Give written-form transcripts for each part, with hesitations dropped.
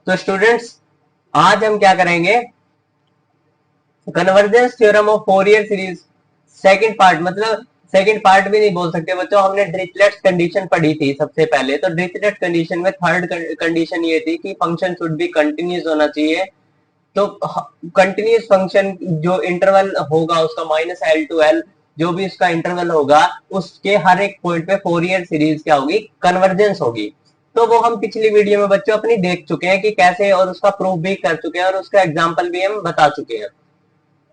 तो स्टूडेंट्स आज हम क्या करेंगे, convergence theorem of Fourier series second part, मतलब सेकंड पार्ट भी नहीं बोल सकते बच्चों। हमने डिरिचलेट कंडीशन पढ़ी थी सबसे पहले। तो डिरिचलेट कंडीशन में थर्ड कंडीशन ये थी कि फंक्शन शुड बी कंटिन्यूस होना चाहिए। तो कंटिन्यूस फंक्शन जो इंटरवल होगा उसका -L to L, जो भी उसका इंटरवल होगा उसके हर एक पॉइंट पे फोरियर सीरीज क्या होगी, कन्वर्जेंस होगी। तो वो हम पिछली वीडियो में बच्चों अपनी देख चुके हैं कि कैसे, और उसका प्रूफ भी कर चुके हैं और उसका एग्जाम्पल भी हम बता चुके हैं।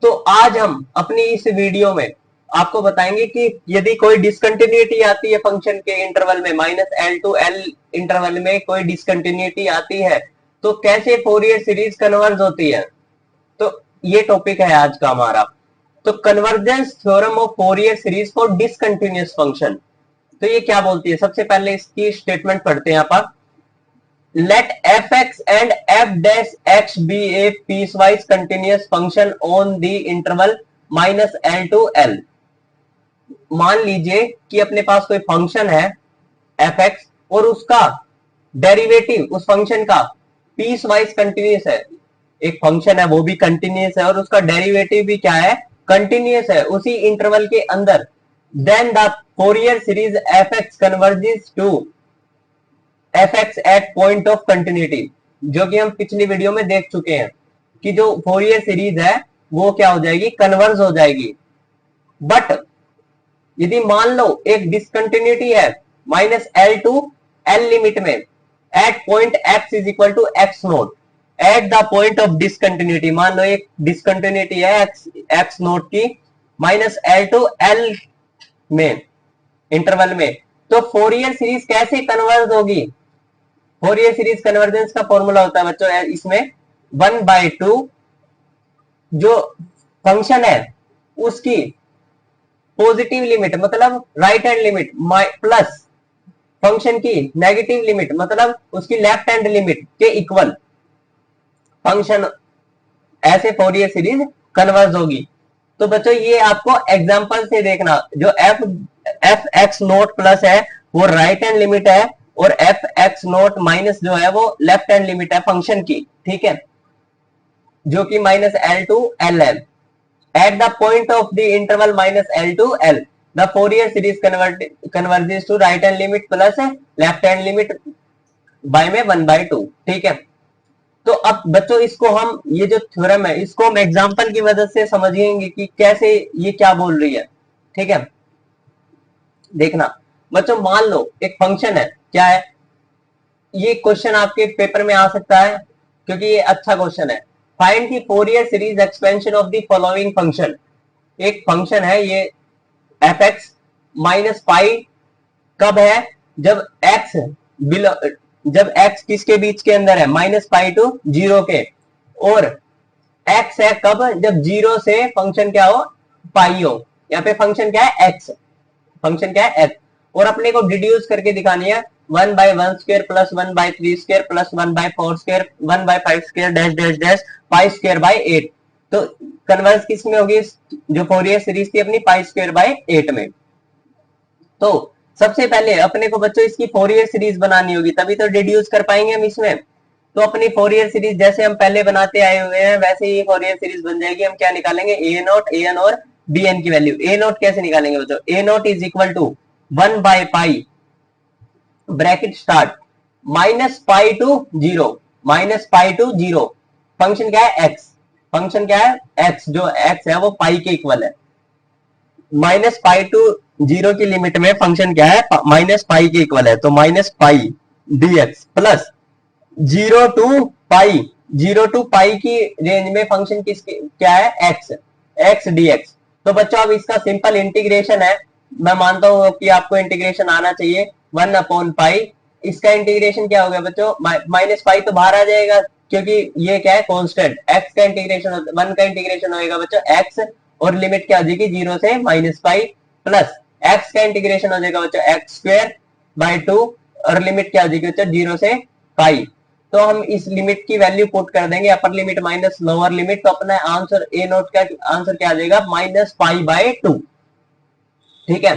तो आज हम अपनी इस वीडियो में आपको बताएंगे कि यदि कोई डिसकंटिन्यूटी आती है फंक्शन के इंटरवल में, -L to L इंटरवल में कोई डिसकंटिन्यूटी आती है तो कैसे फोरियर सीरीज कन्वर्ज होती है। तो ये टॉपिक है आज का हमारा। तो convergence theorem of Fourier series for discontinuous function, तो ये क्या बोलती है, सबसे पहले इसकी स्टेटमेंट पढ़ते हैं आप। Let f(x) and f(x) be a piecewise continuous function on the interval -L to L। मान लीजिए कि अपने पास कोई फंक्शन है f(x) और उसका डेरिवेटिव उस फंक्शन का पीस वाइज कंटिन्यूस है। एक फंक्शन है वो भी कंटिन्यूस है और उसका डेरिवेटिव भी क्या है, कंटिन्यूस है उसी इंटरवल के अंदर। Then the Fourier series f(x) converges to f(x) at point of continuity, जो कि हम पिछली वीडियो में देख चुके हैं कि जो फोरियर सीरीज है वो क्या हो जाएगी, कन्वर्ज हो जाएगी। बट यदि मान लो एक डिसकंटिन्यूटी है -L to L लिमिट में at point x is equal to x naught, at the point of discontinuity, मान लो एक डिसकंटिन्यूटी है x नोट की -L to L में इंटरवल में, तो फोरियर सीरीज कैसे कन्वर्ज होगी। फोरियर सीरीज कन्वर्जेंस का फॉर्मूला होता है बच्चों इसमें 1/2 जो फंक्शन है उसकी पॉजिटिव लिमिट मतलब right hand limit plus function की नेगेटिव लिमिट मतलब उसकी लेफ्ट हैंड लिमिट के इक्वल फंक्शन, ऐसे फोरियर सीरीज कन्वर्ज होगी। तो बच्चों ये आपको एग्जांपल से देखना, जो f(x) नोट प्लस है वो राइट हैंड लिमिट है और f(x) नोट माइनस जो है वो लेफ्ट हैंड लिमिट है फंक्शन की, ठीक है, जो कि -L to L है। At the point of the interval -L to L, the Fourier series converges to right hand limit plus left hand limit by में 1/2, ठीक है। तो अब बच्चों इसको हम, ये जो थ्योरम है इसको हम एग्जांपल की मदद से समझेंगे कि कैसे ये क्या बोल रही है, ठीक है। देखना बच्चों, मान लो एक फंक्शन है, क्या है ये, क्वेश्चन आपके पेपर में आ सकता है क्योंकि ये अच्छा क्वेश्चन है। Find the Fourier series expansion of the following function. एक फंक्शन है ये f(x) -पाई, कब है, जब x बिलो, जब x किसके बीच के अंदर है, -पाई to 0 के, और x है कब, जब 0 से फंक्शन क्या हो, पाई हो। यहाँ पे फंक्शन क्या है, x, फंक्शन क्या है x, और अपने को डिड्यूस करके दिखानी है 1/1² plus 1/3² plus 1/4² 1/5² dash dash dash pi square by 8। तो कन्वर्स किस में होगी, जो फोरियर सीरीज थी अपनी पाई स्क्वायर बाय 8 में। तो सबसे पहले अपने को बच्चों इसकी फोरियर सीरीज बनानी होगी, तभी तो डिड्यूस कर पाएंगे हम इसमें। तो अपनी फोरियर सीरीज जैसे हम पहले बनाते आए हुए हैं वैसे ही फोरियर सीरीज बन जाएगी। हम क्या निकालेंगे, a0 an और bn की वैल्यू। a0 कैसे निकालेंगे बच्चों, a0 इज इक्वल टू 1/पाई ब्रैकेट स्टार्ट -पाई to 0, -पाई to 0, फंक्शन क्या है x, फंक्शन क्या है x, जो x है वो पाई के इक्वल है। -पाई to 0 की लिमिट में फंक्शन क्या है, -पाई के इक्वल है, तो -पाई dx plus 0 to pi, 0 to पाई की रेंज में फंक्शन किसके क्या है, x dx। तो बच्चों अब इसका सिंपल इंटीग्रेशन है, मैं मानता हूं कि आपको इंटीग्रेशन आना चाहिए, 1/पाई। इसका इंटीग्रेशन क्या हो गया बच्चों, -पाई तो बाहर आ जाएगा क्योंकि ये क्या है, कांस्टेंट। x का इंटीग्रेशन 1 का इंटीग्रेशन होएगा बच्चों x, और लिमिट क्या हो जाएगी 0 से -पाई, प्लस x का इंटीग्रेशन हो जाएगा बच्चों x²/2, और लिमिट क्या हो जाएगी बच्चों 0 से पाई। तो हम इस लिमिट की वैल्यू पुट कर देंगे, upper limit minus lower limit, तो अपना आंसर a0 का आंसर क्या आ जाएगा, -पाई/2, ठीक है।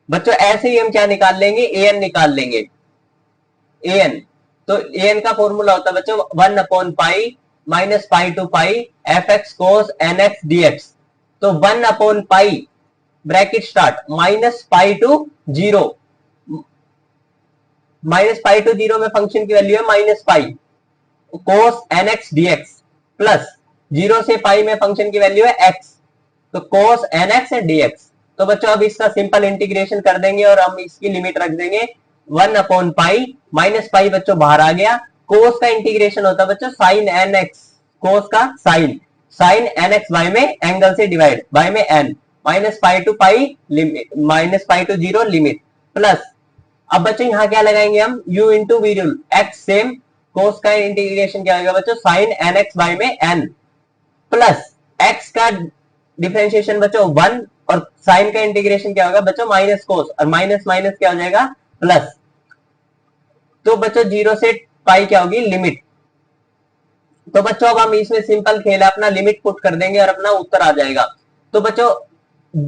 बच्चों ऐसे ही हम क्या निकाल लेंगे, an निकाल लेंगे। an तो ए एन का फॉर्मूला होता है बच्चों 1/पाई minus pi to pi f x cos n x d x. तो 1/पाई bracket start minus pi to zero, minus pi to zero में फंक्शन की वैल्यू है minus pi cos n x d x plus zero से pi में function की value है x, तो cos n x d x. तो बच्चों अब इसका सिंपल इंटीग्रेशन कर देंगे और हम इसकी लिमिट रख देंगे 1/पाई माइनस पाई बच्चों बाहर आ गया, कोस का इंटीग्रेशन होता है बच्चों साइन एन एक्स, कोस का sine, sine n x by में एंगल से डिवाइड बाय में n, minus pi to pi limit, minus pi to zero limit plus. अब बच्चों यहां क्या लगाएंगे हम u into v rule x same, cos का इंटीग्रेशन क्या होगा बच्चों साइन एन एक्स बाय में एन प्लस एक्स का डिफरेंशिएशन बच्चों 1 और साइन का इंटीग्रेशन क्या होगा बच्चों माइनस कोस, और माइनस माइनस क्या हो जाएगा प्लस। तो बच्चों जीरो से पाई क्या होगी लिमिट। तो बच्चों अब हम इसमें सिंपल खेल है, अपना लिमिट पुट कर देंगे और अपना उत्तर आ जाएगा। तो बच्चों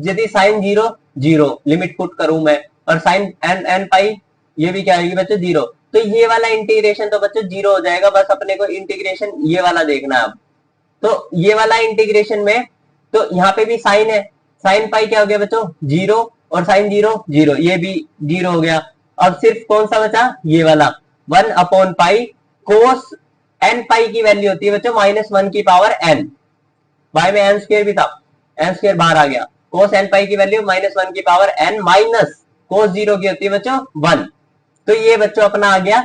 यदि sine zero zero limit put करूं मैं, और साइन एन एन पाई ये भी क्या होगी बच्चों जीरो, तो ये वाला इंटीग्रेशन तो बच्चों जीरो हो जाएगा। बस अपने को इंटीग्रेशन ये वाला देखना है अब। तो ये वाला इंटीग्रेशन में तो यहाँ पे भी साइन है, साइन पाई क्या हो गया बच्चों जीरो, और साइन जीरो जीरो, ये भी जीरो हो गया। अब सिर्फ कौन सा बचा ये वाला 1/पाई कोस एन पाई की वैल्यू होती है बच्चों -1 की पावर एन, बाय में एन स्क्वायर भी था, एन स्क्वायर बाहर आ गया, कोस एन पाई की वैल्यू -1 की power n minus cos zero की होती है बच्चों 1। तो ये बच्चों अपना आ गया,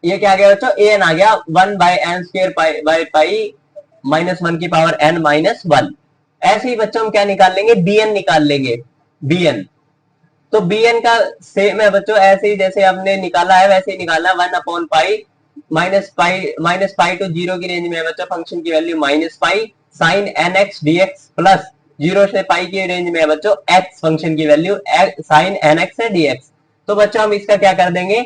ये क्या आ गया बच्चों ए एन आ गया 1/n² बाय पाई -1 की पावर n -1। ऐसे ही बच्चों हम क्या निकाल लेंगे bn निकाल लेंगे, bn। तो bn का सेम है बच्चों, ऐसे ही जैसे हमने निकाला है वैसे ही निकालना है 1/पाई माइनस पाई टू जीरो की रेंज में है बच्चों फंक्शन की value minus pi sine n x d x plus zero से पाई की रेंज में है बच्चों एक्स फंक्शन की value sine n x d x. तो बच्चों हम इसका क्या कर देंगे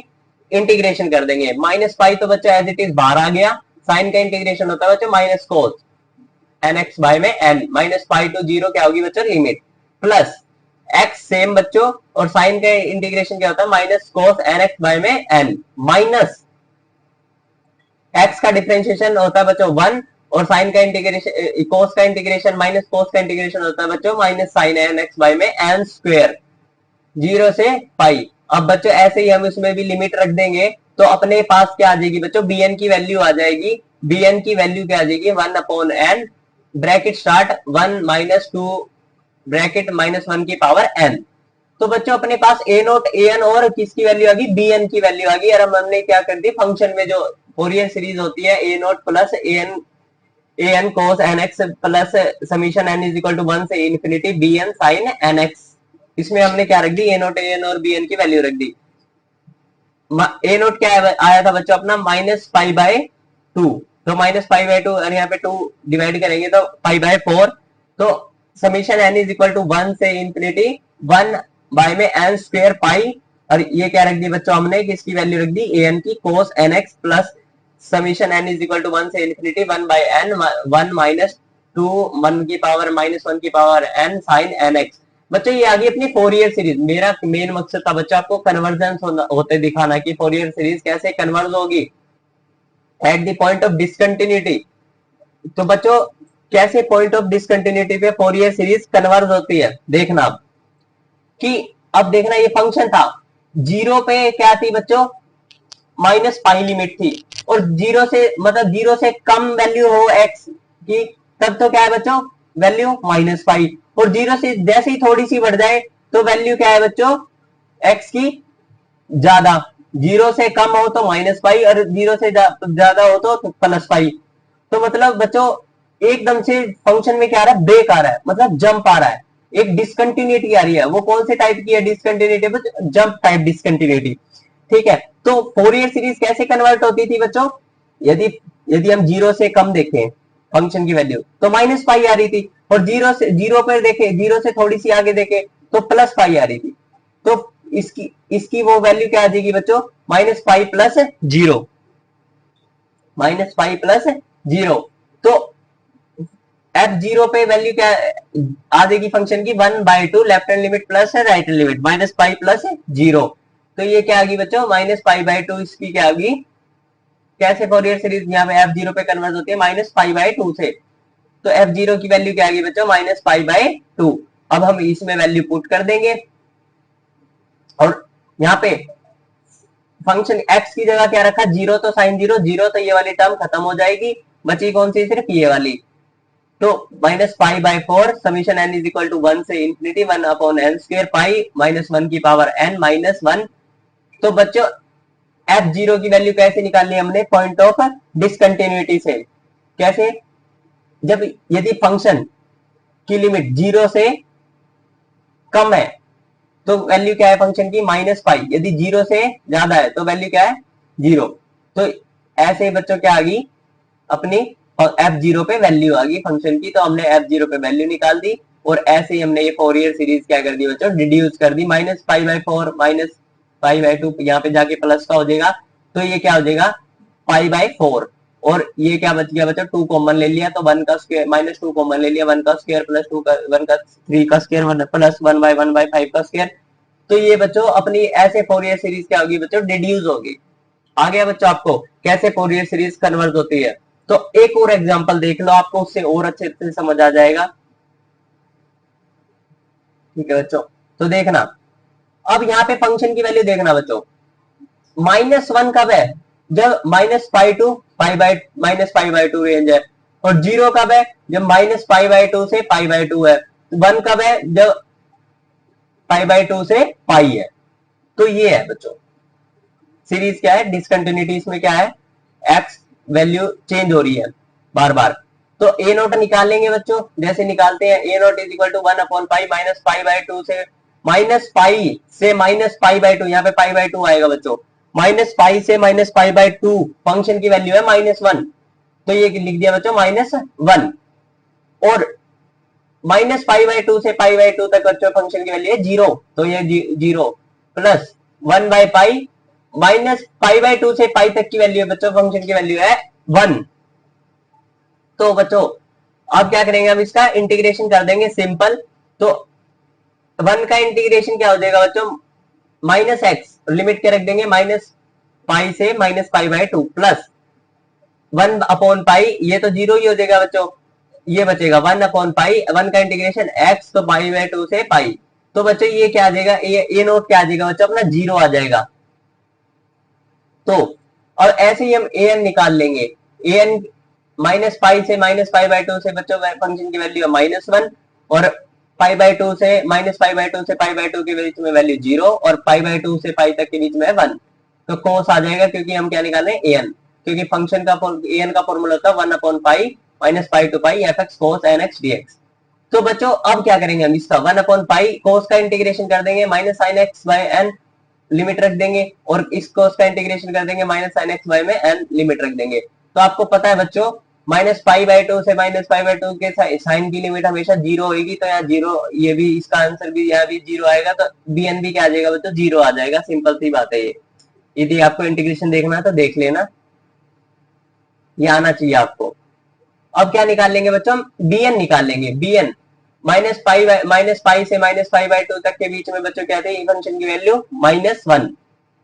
इंटीग्रेशन कर देंगे, माइनस पाई तो बच्चों एज इट इज बाहर आ गया, साइन का इंटीग्रेशन होता है बच्चों minus cos n x by में n, minus pi to zero क्या होगी बच्चों लिमिट प्लस एक्स सेम बच्चों, और साइन का इंटीग्रेशन क्या होता है minus cos n x by में एन माइनस एक्स का डिफरेंशिएशन होता है बच्चों 1, और साइन का इंटीग्रेशन कोस का इंटीग्रेशन माइनस कोस का इंटीग्रेशन होता है बच्चों minus sine n x by में एन स्क्वायर, जीरो से पाई। अब बच्चों ऐसे ही हम इसमें भी लिमिट रख देंगे, तो अपने पास क्या आ जाएगी बच्चों bn की वैल्यू आ जाएगी, bn की वैल्यू क्या आ जाएगी 1/n bracket start 1 minus 2 bracket -1 की पावर n। तो बच्चों अपने पास a नोट an और किसकी वैल्यू आ गई bn की वैल्यू आ गई, और हमने क्या कर दी फंक्शन में जो फोरियर सीरीज होती है a naught plus an cos nx plus summation n is equal to 1 से इन्फिनिटी bn sin nx, इसमें हमने क्या रख दी ए नोट एन और बी एन की वैल्यू रख दी। ए नोट क्या आया था बच्चों अपना -π/2, तो -π/2 और यहाँ पे 2 डिवाइड करेंगे तो π/4, तो summation n is equal to 1 से इंफिनिटी 1 बाय में एन स्क्वायर पाई, और ये क्या रख दी बच्चों हमने किसकी वैल्यू रख दी ए एन की cos n x plus summation n is equal to 1 से इंफिनिटी 1 बाय एन 1 माइनस 2 1 की पावर -1 की power n sine n x. बच्चों ये आ गई अपनी फोरियर सीरीज। मेरा मेन मकसद था बच्चों आपको कन्वर्जेंस होते दिखाना कि फोरियर सीरीज कैसे कन्वर्ज होगी eight the point of discontinuity. तो बच्चों कैसे पॉइंट ऑफ डिसकंटिन्यूटी पे फोरियर सीरीज कन्वर्ज होती है देखना आप, कि अब देखना ये फंक्शन था जीरो पे क्या थी बच्चों -π लिमिट थी, और जीरो से मतलब जीरो से कम वैल्यू हो एक्स की तब तो क्या है बच्चों वैल्यू -π, और जीरो से जैसे ही थोड़ी सी बढ़ जाए तो वैल्यू क्या है बच्चों एक्स की ज्यादा, जीरो से कम हो तो -π और जीरो से ज्यादा हो तो +π। तो मतलब बच्चों एकदम से फंक्शन में क्या आ रहा है ब्रेक आ रहा है, मतलब जंप आ रहा है, एक डिसकंटिन्यूटी आ रही है। वो कौन से टाइप की है डिसकंटिन्यूटी जंप टाइप डिसकंटिन्यूटी, ठीक है। तो फोरियर सीरीज कैसे कन्वर्ट होती थी बच्चों, यदि हम जीरो से कम देखें फंक्शन की वैल्यू तो -π आ रही थी, और जीरो पर देखे जीरो से थोड़ी सी आगे देखे तो +π आ रही थी। तो इसकी वो वैल्यू क्या आ जाएगी बच्चों -π प्लस जीरो, -π प्लस जीरो। तो f0 पे वैल्यू क्या आ जाएगी फंक्शन की 1/2 left hand limit plus right hand limit -π plus zero. तो ये क्या आ गई बच्चों, -π/2 इसकी क्या आ गई, कैसे फोरियर सीरीज यहाँ पे f0 पे कन्वर्ट होती है, -π/2 से। तो f0 की वैल्यू क्या आ गई बच्चों, -π/2। अब हम इसमें वैल्यू पुट कर देंगे और यहाँ पे फंक्शन x की जगह क्या रखा, 0 तो sin 0, 0 तो ये वाली टर्म खत्म हो जाएगी, बची कौन सी, सिर्फ ये वाली। तो -π/4 summation n is equal to 1 से इंफिनिटी 1/n² पाई -1 की पावर n -1। तो बच्चों f0 की वैल्यू कैसे निकालनी है हमने, पॉइंट ऑफ डिसकंटिन्यूटी से। कैसे, जब यदि फंक्शन की लिमिट 0 से कम है तो वैल्यू क्या है फंक्शन की, -π। यदि 0 से ज्यादा है तो वैल्यू क्या है, 0। तो ऐसे ही बच्चों क्या आ गई अपनी f0 पे वैल्यू आ गई फंक्शन की, तो हमने f0 पे वैल्यू निकाल दी और ऐसे ही हमने ये फोरियर सीरीज क्या कर दी बच्चों, डिड्यूस कर दी। -π/4 -π/2 यहाँ पे जाके प्लस का हो जाएगा, तो ये क्या हो जाएगा π/4 और ये क्या बच गया बच्चों, 2 कॉमन ले लिया तो 1 का स्क्वायर, -2 कॉमन ले लिया, 1 का स्क्वायर प्लस 2 का 1 का 3 का स्क्वायर प्लस 1/1/5 का स्क्वायर। तो ये बच्चों अपनी ऐसे फोरियर सीरीज क्या होगी बच्चों, डिड्यूस होगी। आ गया बच्चों आपको कैसे फोरियर सीरीज कन्वर्ट होती है। तो एक और एग्जांपल देख लो, आपको उससे और अच्छे से समझ आ जाएगा। ठीक है बच्चों, तो देखना अब यहाँ पे फंक्शन की वैल्यू देखना बच्चों, -1 कब है, जब -π/2 रेंज है, और 0 कब है, जब -π/2 से π/2 है। 1 कब है, जब π/2 से पाई है। तो ये है बच्चों सीरीज क्या है, डिसकंटिन्यूटी इसमें क्या है, एक्स वैल्यू चेंज हो रही है बार बार। तो ए नोट निकालेंगे बच्चों, जैसे निकालते हैं ए नोट इज इक्वल टू 1/π -π/2 से -π से -π/2, यहाँ पे π/2 आएगा बच्चों, -π से -π/2 फंक्शन की वैल्यू है -1, तो ये लिख दिया बच्चों -1। और -π/2 से π/2 तक बच्चों फंक्शन की वैल्यू है 0, तो ये 0 प्लस 1/π -π/2 से पाई तक की वैल्यू है बच्चों, फंक्शन की वैल्यू है 1। तो बच्चों अब क्या करेंगे, हम इसका इंटीग्रेशन कर देंगे सिंपल। तो 1 का इंटीग्रेशन क्या हो जाएगा बच्चों, -x लिमिट क्या रख देंगे, -π से -π/2 प्लस 1/π, ये तो 0 ही हो जाएगा बच्चों, ये बचेगा 1/π, 1 का इंटीग्रेशन x तो π/2 से पाई। तो बच्चों ये क्या आ जाएगा, ए नोट क्या आ जाएगा बच्चों, अपना 0 आ जाएगा। तो और ऐसे ही हम an निकाल लेंगे, an -π से -π/2 से बच्चों फंक्शन की वैल्यू है -1 और π/2 से -π/2 से π/2 के बीच में वैल्यू 0 और π/2 से पाई तक के बीच में 1। तो कोस आ जाएगा, क्योंकि हम क्या निकाल रहे हैं an, क्योंकि फंक्शन का an का फॉर्मूला होता है 1/π -π to π fx cos nx dx। तो बच्चों अब क्या करेंगे, हम इसका 1/π कोस का इंटीग्रेशन कर देंगे -sin x n लिमिट रख देंगे, और इस कोस का इंटीग्रेशन कर देंगे -sin x में n लिमिट रख देंगे। तो आपको पता है बच्चों -π/2 से -π/2 के साइन की लिमिट हमेशा 0 होगी, तो यहाँ 0, ये भी इसका आंसर भी यहाँ भी 0 आएगा, तो bn भी क्या आ जाएगा बच्चों, 0 आ जाएगा। सिंपल सी बात है ये। यदि आपको इंटीग्रेशन देखना है तो देख लेना, ये आना चाहिए आपको। अब क्या निकाल लेंगे बच्चों, हम bn निकाल लेंगे, bn -π से -π/2 तक के बीच में बच्चों क्या थे, फंक्शन की वैल्यू -1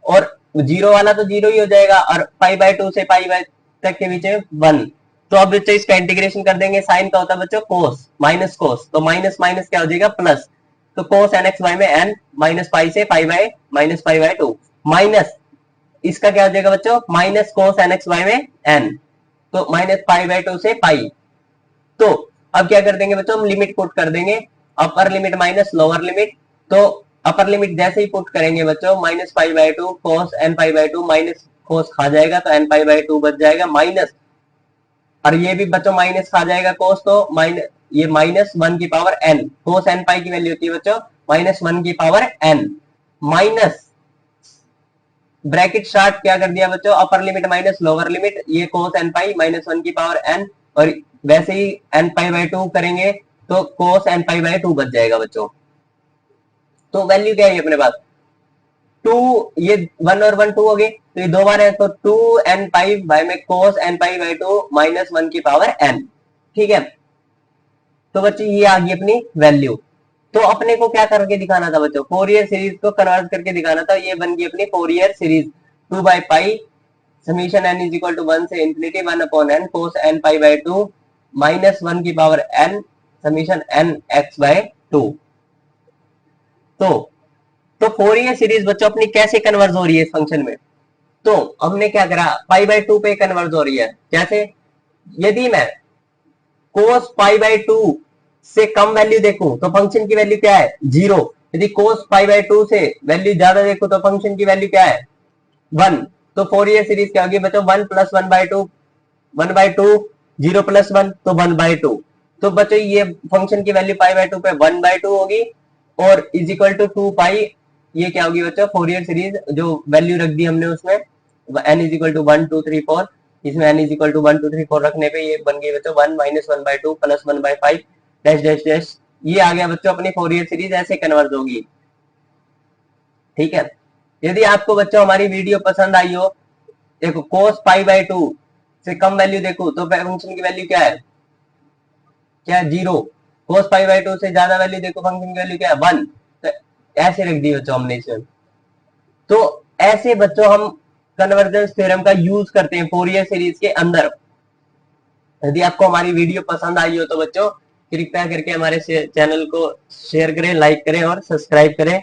और 0 वाला तो 0 ही हो जाएगा, और π/2 से π तक के बीच में 1। तो अब बच्चों इसका इंटीग्रेशन कर देंगे, साइन का होता है बच्चों कोस, माइनस कोस, तो माइनस माइनस क्या हो जाएगा प्लस, तो कोस nx y में n -π से π/2 माइनस इसका क्या हो जाएगा बच्चों, माइनस कोस nx y में n, तो -π/2 से पाई। तो अब क्या कर देंगे बच्चों, हम लिमिट पुट कर देंगे, upper limit minus lower limit. तो अपर लिमिट जैसे ही पुट करेंगे बच्चों, -π/2 cos nπ/2 माइनस कोस खा जाएगा तो nπ/2 बच जाएगा माइनस, और ये भी बच्चों माइनस खा जाएगा कोस, तो माइनस ये -1 की पावर n, कोस nπ की वैल्यू होती है बच्चों -1 की power n, minus bracket start क्या कर दिया बच्चों, upper limit minus lower limit, ये कोस nπ -1 की पावर n, और वैसे ही nπ/2 करेंगे तो कोस nπ/2 बच जाएगा बच्चों। तो वैल्यू क्या है अपने पास 2, ये 1 और 1 2 हो गए, तो ये 2 बार है, तो 2 nπ में कोस nπ/2 -1 की पावर n। ठीक है, तो बच्चे ये आ गई अपनी वैल्यू। तो अपने को क्या करके दिखाना था बच्चों, फोरियर सीरीज को कन्वर्ट करके दिखाना था। ये बन गई अपनी फोरियर सीरीज 2/पाई summation n is equal to 1 से infinity 1/n cos n pi by 2 minus 1 की power n summation n x by 2। तो फोरियर सीरीज बच्चों अपनी कैसे कन्वर्ज हो रही है इस फंक्शन में, तो हमने क्या करा, पाई बाई 2 पे कन्वर्ज हो रही है। कैसे, यदि मैं कोस पाई बाई 2 से कम वैल्यू देखूं तो फंक्शन की वैल्यू क्या है, 0। यदि कोस पाई बाई 2 से वैल्यू ज्यादा देखूं तो फंक्शन की वैल्यू क्या है, 1। तो फोरियर सीरीज क्या होगी बच्चों, 1 प्लस 1/2, 1/2, 0 प्लस 1 तो 1/2। तो बच्चों ये फंक्शन की वैल्यू पाई बाई 2 पे 1/2 होगी और इज इक्वल टू 2 पाई, ये क्या होगी बच्चों, फोरियर सीरीज जो वैल्यू रख दी हमने उसमें n इज इक्वल टू 1 2 3 4, इसमें n इज इक्वल टू 1 2 3 4 रखने पे ये बन गई बच्चों 1 minus 1/2 plus 1/5 dash dash dash. ये आ गया बच्चों अपनी फोरियर सीरीज, ऐसे कन्वर्ट होगी। ठीक है, यदि आपको बच्चों हमारी वीडियो पसंद आई हो, देखो कोस पाई बाई 2 से कम वैल्यू देखो तो फंक्शन की वैल्यू क्या है, क्या 0। कोस पाई बाई 2 से ज्यादा वैल्यू देखो फंक्शन की वैल्यू क्या है, 1। तो ऐसे रख दी बच्चों हमने इसमें। तो ऐसे बच्चों हम कन्वर्जेंस थ्योरम का यूज करते हैं फोरियर सीरीज के अंदर। यदि आपको हमारी वीडियो पसंद आई हो तो बच्चों कृपया करके हमारे चैनल को शेयर करें, लाइक करें और सब्सक्राइब करें।